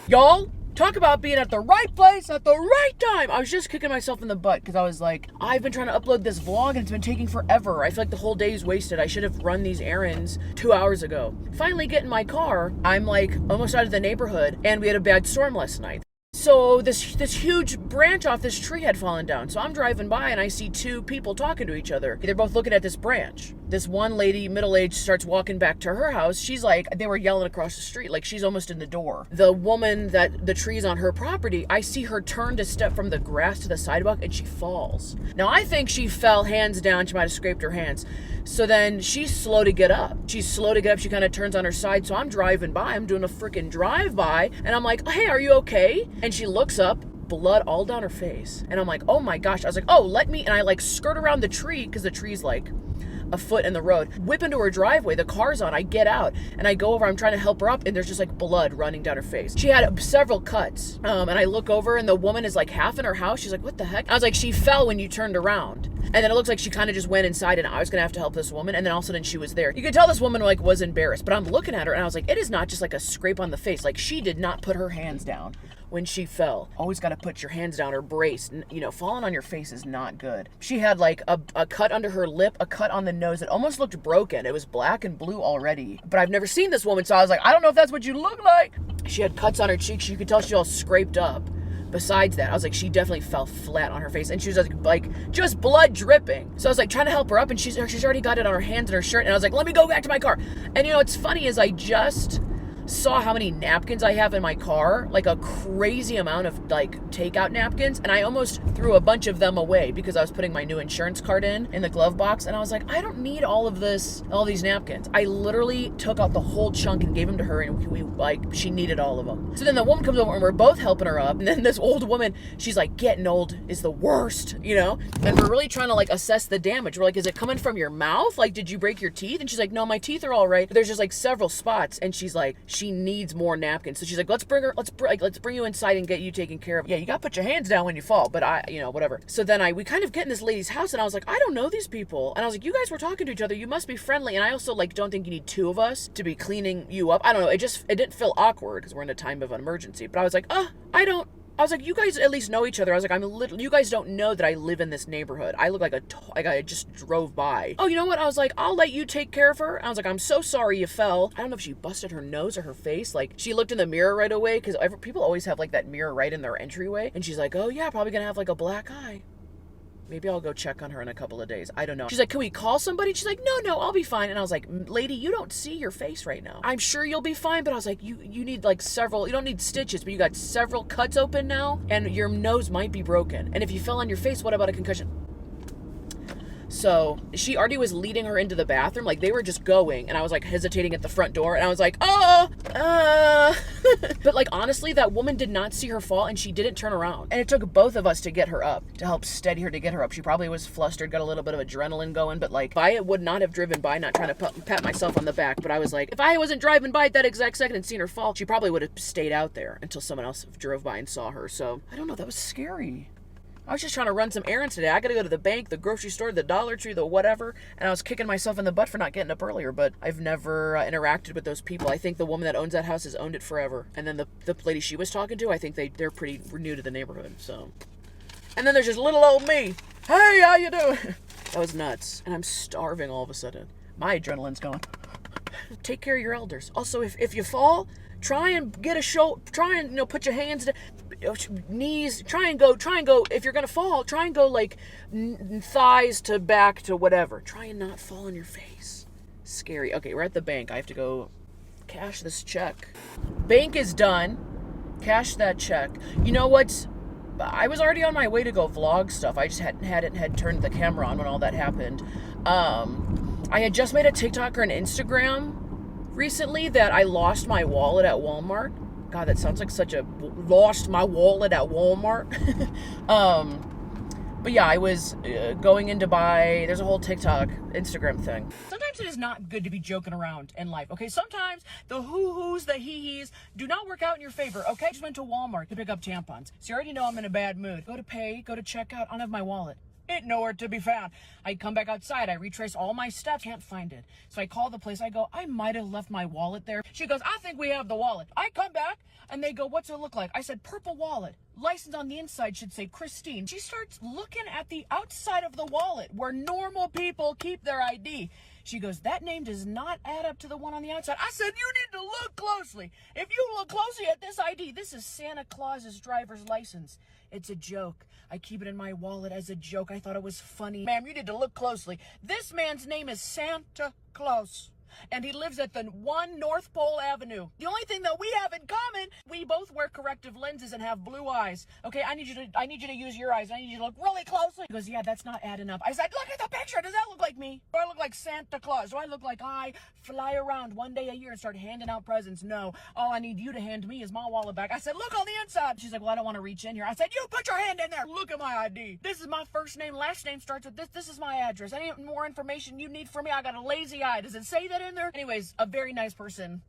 Y'all, talk about being at the right place at the right time. I was just kicking myself in the butt because I was like, I've been trying to upload this vlog and it's been taking forever. I feel like the whole day is wasted. I should have run these errands 2 hours ago. Finally get in my car. I'm like almost out of the neighborhood and we had a bad storm last night. So this huge branch off this tree had fallen down. So I'm driving by and I see two people talking to each other. They're both looking at this branch. This one lady, middle-aged, starts walking back to her house. She's like, they were yelling across the street, like she's almost in the door. The woman that the tree's on her property, I see her turn to step from the grass to the sidewalk and she falls. Now I think she fell hands down. She might have scraped her hands. So then she's slow to get up. She kind of turns on her side. So I'm driving by, I'm doing a freaking drive-by and I'm like, hey, are you okay? And she looks up, blood all down her face. And I'm like, oh my gosh. I was like, oh, let me, and I like skirt around the tree because the tree's like a foot in the road, whip into her driveway, the car's on, I get out and I go over, I'm trying to help her up and there's just like blood running down her face. She had several cuts and I look over and the woman is like half in her house. She's like, what the heck? I was like, she fell when you turned around. And then it looks like she kind of just went inside and I was gonna have to help this woman, and then all of a sudden she was there. You could tell this woman like was embarrassed, but I'm looking at her and I was like, it is not just like a scrape on the face. Like she did not put her hands down when she fell. Always got to put your hands down or brace. You know, falling on your face is not good. She had like a cut under her lip, a cut on the nose that almost looked broken. It was black and blue already. But I've never seen this woman, so I was like, I don't know if that's what you look like. She had cuts on her cheeks. You could tell she all scraped up. Besides that, I was like, she definitely fell flat on her face and she was like just blood dripping. So I was like trying to help her up and she's already got it on her hands and her shirt. And I was like, let me go back to my car. And you know, what's funny is I just saw how many napkins I have in my car, like a crazy amount of like takeout napkins, and I almost threw a bunch of them away because I was putting my new insurance card in the glove box, and I was like, I don't need all these napkins. I literally took out the whole chunk and gave them to her, and she needed all of them. So then the woman comes over and we're both helping her up, and then this old woman, she's like, getting old is the worst, you know? And we're really trying to like assess the damage. We're like, is it coming from your mouth? Like, did you break your teeth? And she's like, no, my teeth are all right. But there's just like several spots, and she's like, she needs more napkins. So she's like, let's bring you inside and get you taken care of. Yeah, you got to put your hands down when you fall, but whatever. So then we kind of get in this lady's house and I was like, I don't know these people. And I was like, you guys were talking to each other. You must be friendly. And I also like, don't think you need two of us to be cleaning you up. I don't know. It didn't feel awkward because we're in a time of an emergency, but I was like, I was like, you guys at least know each other. I was like, you guys don't know that I live in this neighborhood. I look like I just drove by. Oh, you know what? I was like, I'll let you take care of her. I was like, I'm so sorry you fell. I don't know if she busted her nose or her face. Like, she looked in the mirror right away because people always have like that mirror right in their entryway. And she's like, oh yeah, probably gonna have like a black eye. Maybe I'll go check on her in a couple of days. I don't know. She's like, can we call somebody? She's like, no, I'll be fine. And I was like, lady, you don't see your face right now. I'm sure you'll be fine, but I was like, you need like several, you don't need stitches, but you got several cuts open now, and your nose might be broken. And if you fell on your face, what about a concussion? So she already was leading her into the bathroom. Like, they were just going, and I was like hesitating at the front door, and I was like, but like, honestly, that woman did not see her fall, and she didn't turn around. And it took both of us to get her up, to help steady her, to get her up. She probably was flustered, got a little bit of adrenaline going, but like, I would not have driven by, not trying to pat myself on the back, but I was like, if I wasn't driving by at that exact second and seen her fall, she probably would have stayed out there until someone else drove by and saw her. So I don't know, that was scary. I was just trying to run some errands today. I got to go to the bank, the grocery store, the Dollar Tree, the whatever, and I was kicking myself in the butt for not getting up earlier, but I've never interacted with those people. I think the woman that owns that house has owned it forever, and then the lady she was talking to, I think they're pretty new to the neighborhood, so. And then there's just little old me. Hey, how you doing? That was nuts, and I'm starving all of a sudden. My adrenaline's going. Take care of your elders. Also, if you fall, try and get a shoulder, try and, put your hands down. Knees, try and go, if you're gonna fall, try and go like thighs to back to whatever. Try and not fall on your face. Scary. Okay, we're at the bank. I have to go cash this check. Bank is done. Cash that check. You know what? I was already on my way to go vlog stuff. I just hadn't turned the camera on when all that happened. I had just made a TikTok or an Instagram recently that I lost my wallet at Walmart. God, that sounds like such a lost my wallet at Walmart. But yeah, I was going in to buy, there's a whole TikTok, Instagram thing. Sometimes it is not good to be joking around in life, okay? Sometimes the hoo-hoos, the hee-hees do not work out in your favor, okay? I just went to Walmart to pick up tampons. So you already know I'm in a bad mood. Go to pay, go to checkout, I don't have my wallet. Ain't nowhere to be found. I come back outside. I retrace all my steps. Can't find it. So I call the place. I go, I might have left my wallet there. She goes, I think we have the wallet. I come back and they go, what's it look like? I said, purple wallet. License on the inside should say Christine. She starts looking at the outside of the wallet where normal people keep their ID. She goes, that name does not add up to the one on the outside. I said, you need to look closely. If you look closely at this ID, this is Santa Claus's driver's license. It's a joke. I keep it in my wallet as a joke. I thought it was funny. Ma'am, you need to look closely. This man's name is Santa Claus. And he lives at the 1 North Pole Avenue. The only thing that we have in common, we both wear corrective lenses and have blue eyes. Okay, I need you to use your eyes. I need you to look really closely. He goes, yeah, that's not adding up. I said, look at the picture. Does that look like me? Do I look like Santa Claus? Do I look like I fly around one day a year and start handing out presents? No. All I need you to hand me is my wallet back. I said, look on the inside. She's like, well, I don't want to reach in here. I said, you put your hand in there. Look at my ID. This is my first name. Last name starts with this. This is my address. Any more information you need from me? I got a lazy eye. Does it say that in there? Anyways, a very nice person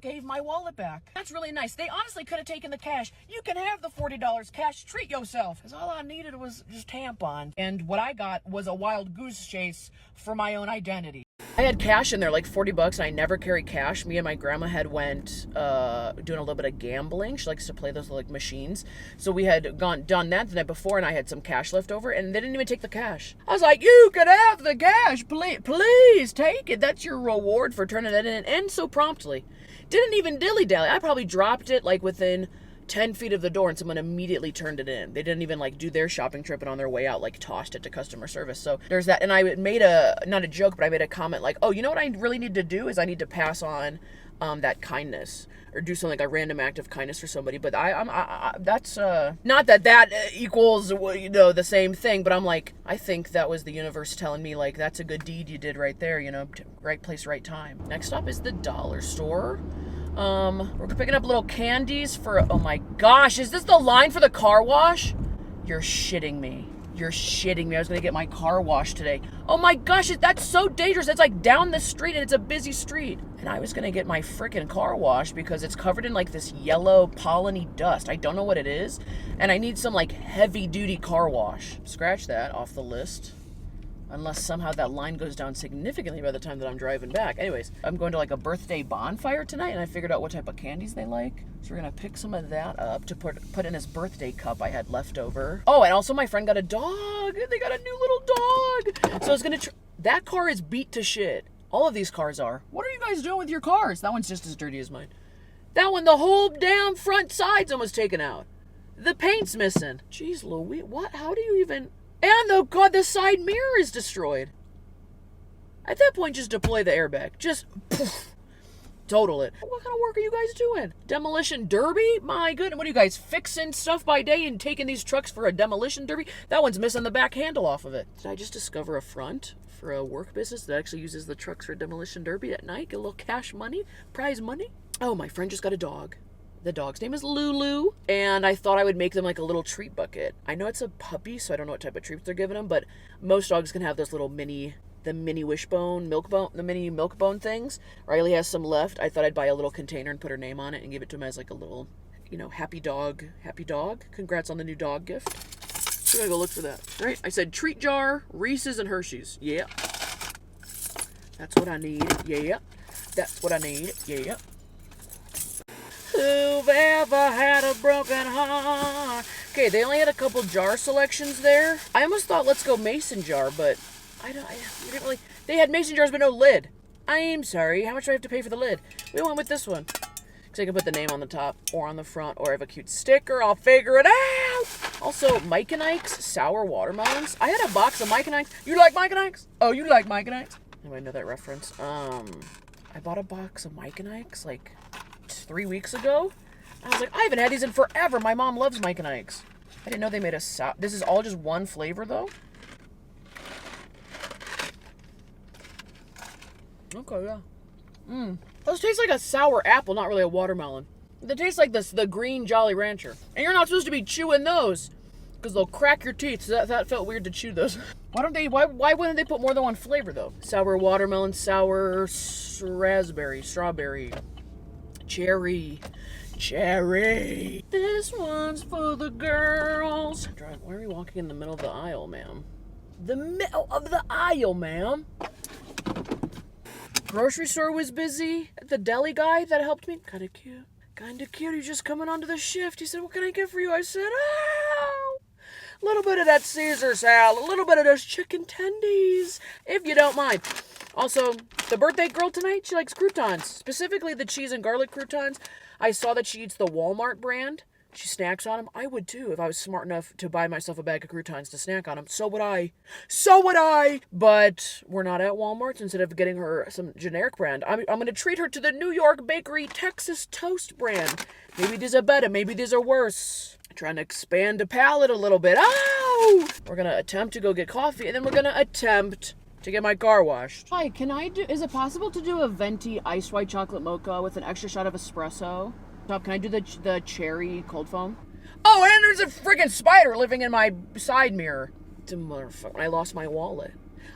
gave my wallet back. That's really nice. They honestly could have taken the cash. You can have the $40 cash. Treat yourself. Because all I needed was just tampons. And what I got was a wild goose chase for my own identity. I had cash in there, like $40, and I never carry cash. Me and my grandma had went doing a little bit of gambling. She likes to play those like machines. So we had done that the night before, and I had some cash left over, and they didn't even take the cash. I was like, you could have the cash. Please take it. That's your reward for turning it in, and so promptly. Didn't even dilly-dally. I probably dropped it like within 10 feet of the door and someone immediately turned it in. They didn't even like do their shopping trip and on their way out like tossed it to customer service. So there's that. And I made not a joke, but I made a comment like, oh, you know what I really need to do is I need to pass on that kindness or do something like a random act of kindness for somebody. But that's not that equals, you know, the same thing, but I'm like, I think that was the universe telling me like, that's a good deed you did right there, you know, right place, right time. Next up is the dollar store. We're picking up little candies for, oh my gosh, is this the line for the car wash? You're shitting me. You're shitting me. I was going to get my car washed today. Oh my gosh, that's so dangerous. It's like down the street and it's a busy street. And I was going to get my freaking car washed because it's covered in like this yellow pollen-y dust. I don't know what it is. And I need some like heavy duty car wash. Scratch that off the list. Unless somehow that line goes down significantly by the time that I'm driving back. Anyways, I'm going to like a birthday bonfire tonight, and I figured out what type of candies they like. So we're going to pick some of that up to put in this birthday cup I had left over. Oh, and also my friend got a dog. They got a new little dog. So I was going to... That car is beat to shit. All of these cars are. What are you guys doing with your cars? That one's just as dirty as mine. That one, the whole damn front side's almost taken out. The paint's missing. Jeez Louise, what? How do you even... And the side mirror is destroyed. At that point, just deploy the airbag. Just poof, total it. What kind of work are you guys doing? Demolition derby? My goodness, what are you guys fixing stuff by day and taking these trucks for a demolition derby? That one's missing the back handle off of it. Did I just discover a front for a work business that actually uses the trucks for demolition derby at night? Get a little cash money, prize money. Oh, my friend just got a dog. The dog's name is Lulu, and I thought I would make them like a little treat bucket. I know it's a puppy, so I don't know what type of treats they're giving them, but most dogs can have those little mini wishbone, the mini milk bone things. Riley has some left. I thought I'd buy a little container and put her name on it and give it to him as like a little, you know, happy dog. Congrats on the new dog gift. So I'm gonna go look for that. Right? I said treat jar, Reese's, and Hershey's. Yeah. That's what I need. Yeah. That's what I need. Yeah. Who've ever had a broken heart? Okay, they only had a couple jar selections there. I almost thought let's go mason jar, but we didn't really. They had mason jars but no lid. I'm sorry. How much do I have to pay for the lid? We went with this one. So I can put the name on the top or on the front, or I have a cute sticker. I'll figure it out. Also, Mike and Ike's sour watermelons. I had a box of Mike and Ike's. You like Mike and Ike's? Oh, you like Mike and Ike's? Anybody know that reference? I bought a box of Mike and Ike's like 3 weeks ago. I was like, I haven't had these in forever. My mom loves Mike and Ike's. I didn't know they made a this is all just one flavor though. Okay, yeah. Those taste like a sour apple, not really a watermelon. They taste like the green Jolly Rancher. And you're not supposed to be chewing those because they'll crack your teeth. So that felt weird to chew those. Why wouldn't they put more than one flavor though? Sour watermelon, sour raspberry, strawberry, cherry. This one's for the girls. Why are we walking in the middle of the aisle, ma'am? The middle of the aisle, ma'am. Grocery store was busy. The deli guy that helped me, kinda cute. Kinda cute. He's just coming onto the shift. He said, what can I get for you? I said, oh, a little bit of that Caesar salad, a little bit of those chicken tendies, if you don't mind. Also, the birthday girl tonight, she likes croutons, specifically the cheese and garlic croutons. I saw that she eats the Walmart brand. She snacks on them. I would too if I was smart enough to buy myself a bag of croutons to snack on them. So would I. So would I. But we're not at Walmart. Instead of getting her some generic brand, I'm going to treat her to the New York Bakery Texas Toast brand. Maybe these are better. Maybe these are worse. Trying to expand the palate a little bit. Oh! We're going to attempt to go get coffee, and then we're going to attempt to get my car washed. Hi, is it possible to do a venti iced white chocolate mocha with an extra shot of espresso? Can I do the cherry cold foam? Oh, and there's a freaking spider living in my side mirror. Motherfucker, I lost my wallet.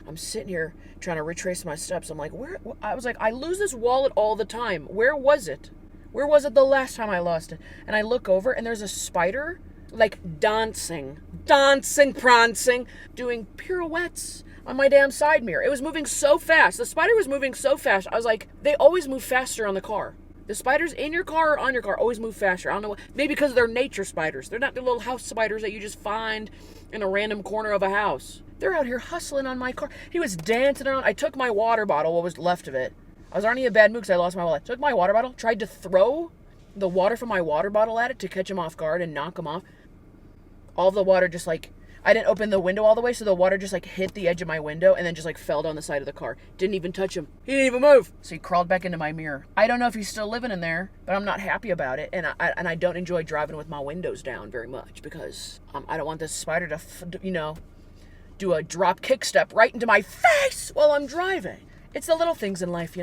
I'm sitting here trying to retrace my steps. I'm like, where? I was like, I lose this wallet all the time. Where was it? Where was it the last time I lost it? And I look over and there's a spider like dancing, prancing, doing pirouettes on my damn side mirror. It was moving so fast. The spider was moving so fast. I was like, they always move faster on the car. The spiders in your car or on your car always move faster. I don't know. Maybe because they're nature spiders. They're not the little house spiders that you just find in a random corner of a house. They're out here hustling on my car. He was dancing around. I took my water bottle, what was left of it. I was already in a bad mood because I lost my wallet. Took my water bottle, tried to throw the water from my water bottle at it to catch him off guard and knock him off. All of the water just like, I didn't open the window all the way, so the water just like hit the edge of my window and then just like fell down the side of the car. Didn't even touch him. He didn't even move. So he crawled back into my mirror. I don't know if he's still living in there, but I'm not happy about it. And I don't enjoy driving with my windows down very much because I don't want this spider to, do a drop kick step right into my face while I'm driving. It's the little things in life,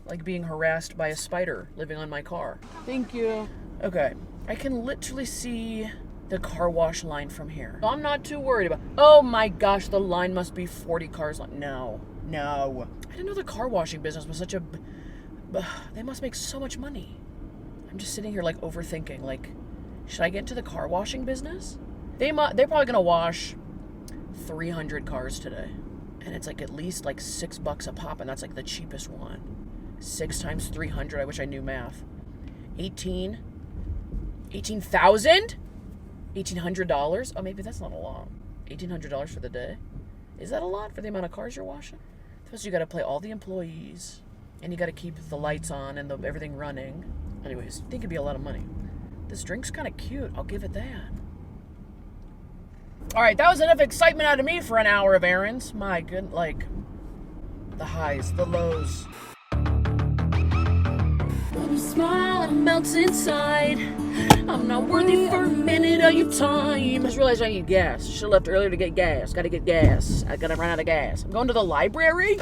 like being harassed by a spider living on my car. Thank you. Okay, I can literally see the car wash line from here. I'm not too worried about. Oh my gosh, the line must be 40 cars long. No. I didn't know the car washing business was such a. They must make so much money. I'm just sitting here like overthinking. Like, should I get into the car washing business? They're probably gonna wash 300 cars today, and it's like at least like $6 a pop, and that's like the cheapest one. 6 times 300. I wish I knew math. 18,000. $1,800? Oh, maybe that's not a lot. $1,800 for the day. Is that a lot for the amount of cars you're washing? Plus, you got to pay all the employees, and you got to keep the lights on and everything running. Anyways, I think it'd be a lot of money. This drink's kind of cute. I'll give it that. All right, that was enough excitement out of me for an hour of errands. My good, like, the highs, the lows. When you smile, it melts inside. I'm not worthy for a minute of your time. I just realized I need gas. Should've left earlier to get gas. Gotta get gas. I gotta run out of gas. I'm going to the library.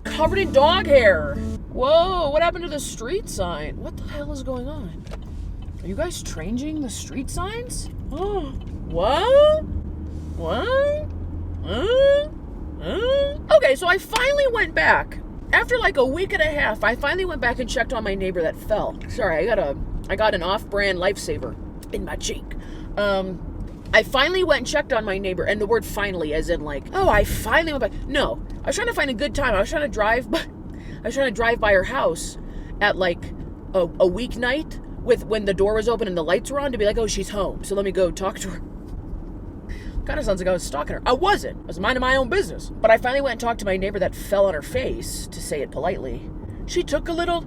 Covered in dog hair. Whoa, what happened to the street sign? What the hell is going on? Are you guys changing the street signs? Oh, what? Okay, so I finally went back. After like a week and a half, I finally went back and checked on my neighbor that fell. Sorry, I got an off-brand lifesaver in my cheek. I finally went and checked on my neighbor, and the word finally as in like, oh, I finally went back. No, I was trying to find a good time. I was trying to drive by her house at like a weeknight when the door was open and the lights were on to be like, oh, she's home. So let me go talk to her. Kind of sounds like I was stalking her. I wasn't. I was minding my own business. But I finally went and talked to my neighbor that fell on her face, to say it politely. She took a little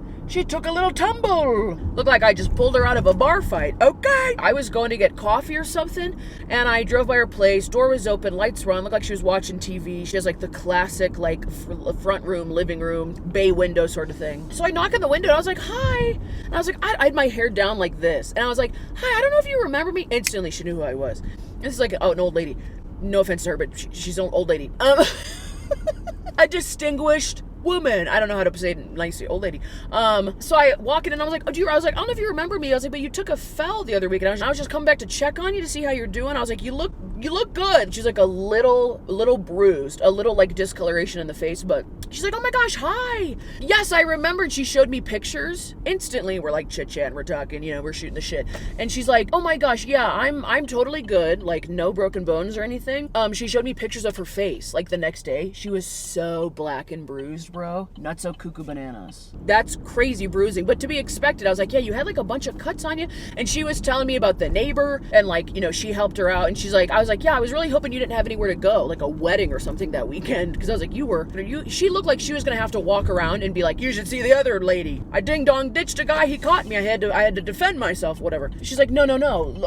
tumble. Looked like I just pulled her out of a bar fight. Okay. I was going to get coffee or something, and I drove by her place. Door was open, lights were on. Looked like she was watching TV. She has like the classic like front room, living room, bay window sort of thing. So I knock on the window, and I was like, hi. And I was like, I had my hair down like this. And I was like, hi, I don't know if you remember me. Instantly, she knew who I was. This is like, an old lady. No offense to her, but she's an old lady. A distinguished woman. I don't know how to say it nicely. Old lady. So I walk in and I was like, I don't know if you remember me. I was like, but you took a fell the other week. And I was just coming back to check on you to see how you're doing. I was like, you look you look good. She's like a little bruised, a little like discoloration in the face, but she's like, oh my gosh, hi. Yes, I remembered. She showed me pictures. Instantly, we're like chit-chatting, we're talking, we're shooting the shit. And she's like, oh my gosh, yeah, I'm totally good. Like, no broken bones or anything. She showed me pictures of her face. Like, the next day, she was so black and bruised, bro. Not so cuckoo bananas. That's crazy bruising, but to be expected. I was like, yeah, you had like a bunch of cuts on you. And she was telling me about the neighbor and like, she helped her out. And she's like, I was like, yeah, I was really hoping you didn't have anywhere to go, like a wedding or something that weekend. Because I was like, she looked like she was going to have to walk around and be like, you should see the other lady. I ding-dong ditched a guy, he caught me. I had to defend myself, whatever. She's like, no.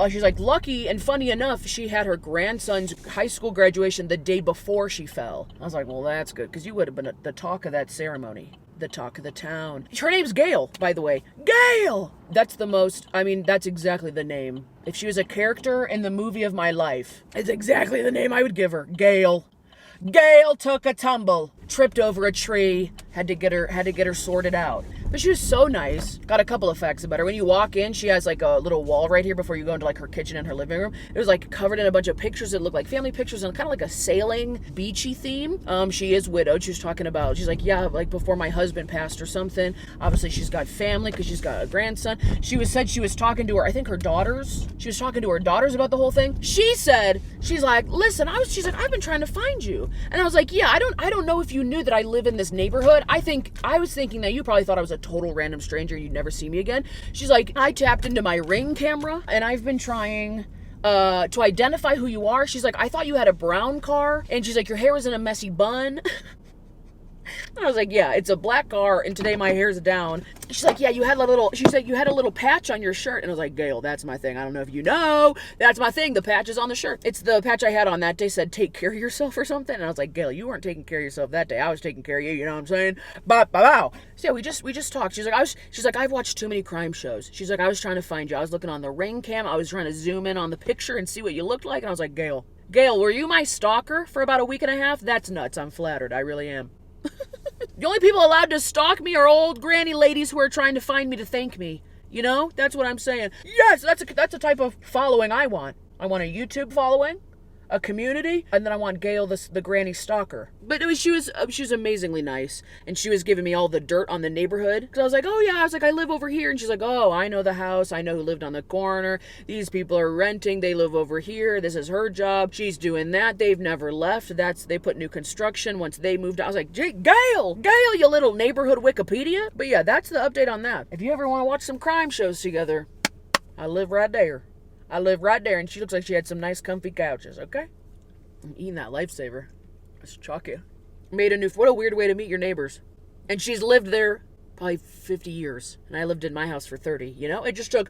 She's like, lucky and funny enough, she had her grandson's high school graduation the day before she fell. I was like, well, that's good, because you would have been the talk of that ceremony. The talk of the town. Her name's Gail, by the way. Gail! That's exactly the name. If she was a character in the movie of my life, it's exactly the name I would give her. Gail. Gail took a tumble, tripped over a tree, had to get her sorted out. But she was so nice. Got a couple of facts about her. When you walk in, she has like a little wall right here before you go into like her kitchen and her living room. It was like covered in a bunch of pictures that looked like family pictures and kind of like a sailing, beachy theme. She is widowed. She's like, yeah, like before my husband passed or something. Obviously she's got family because she's got a grandson. Said she was talking to her, I think her daughters. She was talking to her daughters about the whole thing. She's like, listen, she's like, I've been trying to find you. And I was like, yeah, I don't know if you knew that I live in this neighborhood. I was thinking that you probably thought I was a total random stranger and you'd never see me again. She's like, I tapped into my Ring camera and I've been trying to identify who you are. She's like, I thought you had a brown car. And she's like, your hair was in a messy bun. I was like, yeah, it's a black car, and today my hair's down. She's like, yeah, you had a little patch on your shirt. And I was like, Gail, that's my thing. I don't know if you know. That's my thing. The patch is on the shirt. It's the patch I had on that day said, take care of yourself or something. And I was like, Gail, you weren't taking care of yourself that day. I was taking care of you. You know what I'm saying? Bow. So yeah, we just talked. She's like, I've watched too many crime shows. She's like, I was trying to find you. I was looking on the Ring cam. I was trying to zoom in on the picture and see what you looked like. And I was like, Gail, were you my stalker for about a week and a half? That's nuts. I'm flattered. I really am. The only people allowed to stalk me are old granny ladies who are trying to find me to thank me. That's what I'm saying. Yes, that's a type of following I want. I want a YouTube following, a community, and then I want Gail, the granny stalker. But she was amazingly nice, and she was giving me all the dirt on the neighborhood. Because I was like, oh yeah, I live over here, and she's like, oh, I know the house, I know who lived on the corner, these people are renting, they live over here, this is her job, she's doing that, they've never left, they put new construction once they moved out. I was like, Gail, you little neighborhood Wikipedia. But yeah, that's the update on that. If you ever want to watch some crime shows together, I live right there, and she looks like she had some nice comfy couches, okay? I'm eating that Lifesaver. Let's chalk you. What a weird way to meet your neighbors. And she's lived there probably 50 years, and I lived in my house for 30, It just took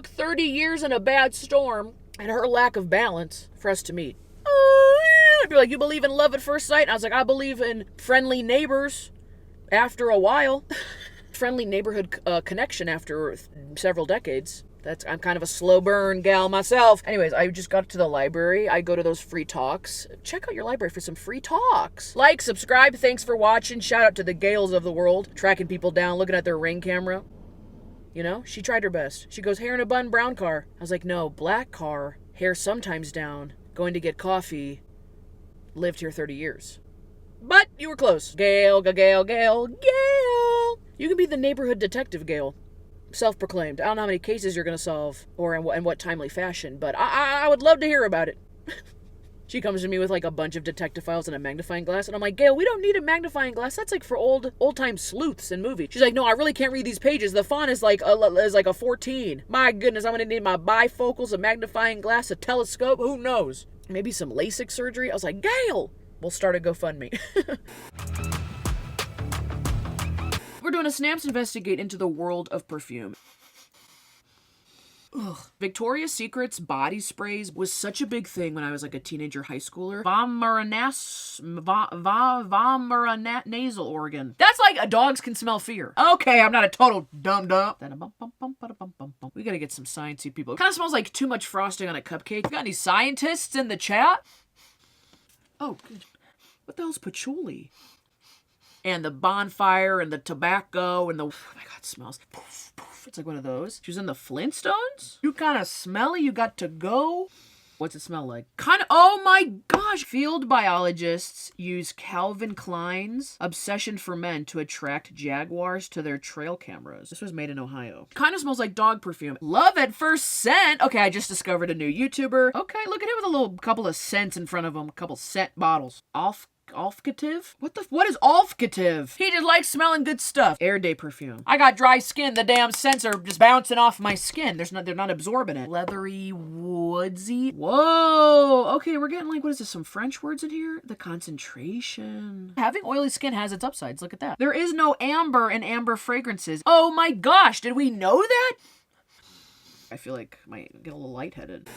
30 years and a bad storm and her lack of balance for us to meet. I'd be like, you believe in love at first sight? And I was like, I believe in friendly neighbors after a while. Friendly neighborhood connection after several decades. I'm kind of a slow burn gal myself. Anyways, I just got to the library. I go to those free talks. Check out your library for some free talks. Like, subscribe. Thanks for watching. Shout out to the Gails of the world. Tracking people down, looking at their Ring camera. She tried her best. She goes, hair in a bun, brown car. I was like, no, black car, hair sometimes down, going to get coffee, lived here 30 years. But you were close. Gail. You can be the neighborhood detective, Gail. Self-proclaimed. I don't know how many cases you're going to solve or in what timely fashion, but I would love to hear about it. She comes to me with like a bunch of detective files and a magnifying glass, and I'm like, Gail, we don't need a magnifying glass. That's like for old-time sleuths in movies. She's like, no, I really can't read these pages. The font is like a 14. My goodness, I'm going to need my bifocals, a magnifying glass, a telescope. Who knows? Maybe some LASIK surgery. I was like, Gail, we'll start a GoFundMe. We're doing a Snaps Investigate into the world of perfume. Ugh. Victoria's Secret's body sprays was such a big thing when I was like a teenager high schooler. Vomeronat nasal organ. That's like a dogs can smell fear. Okay, I'm not a total dum-dum. We gotta get some sciencey people. It kind of smells like too much frosting on a cupcake. You got any scientists in the chat? Oh, good. What the hell's patchouli? And the bonfire and the tobacco and the... Oh my God, it smells... Poof, poof. It's like one of those. She was in the Flintstones? You kind of smelly, you got to go? What's it smell like? Kind of, oh my gosh. Field biologists use Calvin Klein's Obsession for Men to attract jaguars to their trail cameras. This was made in Ohio. Kind of smells like dog perfume. Love at first scent. Okay, I just discovered a new YouTuber. Okay, look at him with a little couple of scents in front of him. A couple scent bottles. Olfcative? What is olfcative? He just likes smelling good stuff. Air Day perfume. I got dry skin. The damn scents are just bouncing off my skin. They're not absorbing it. Leathery, woodsy. Whoa. Okay, we're getting like, what is this? Some French words in here? The concentration. Having oily skin has its upsides. Look at that. There is no amber in amber fragrances. Oh my gosh. Did we know that? I feel like I might get a little lightheaded.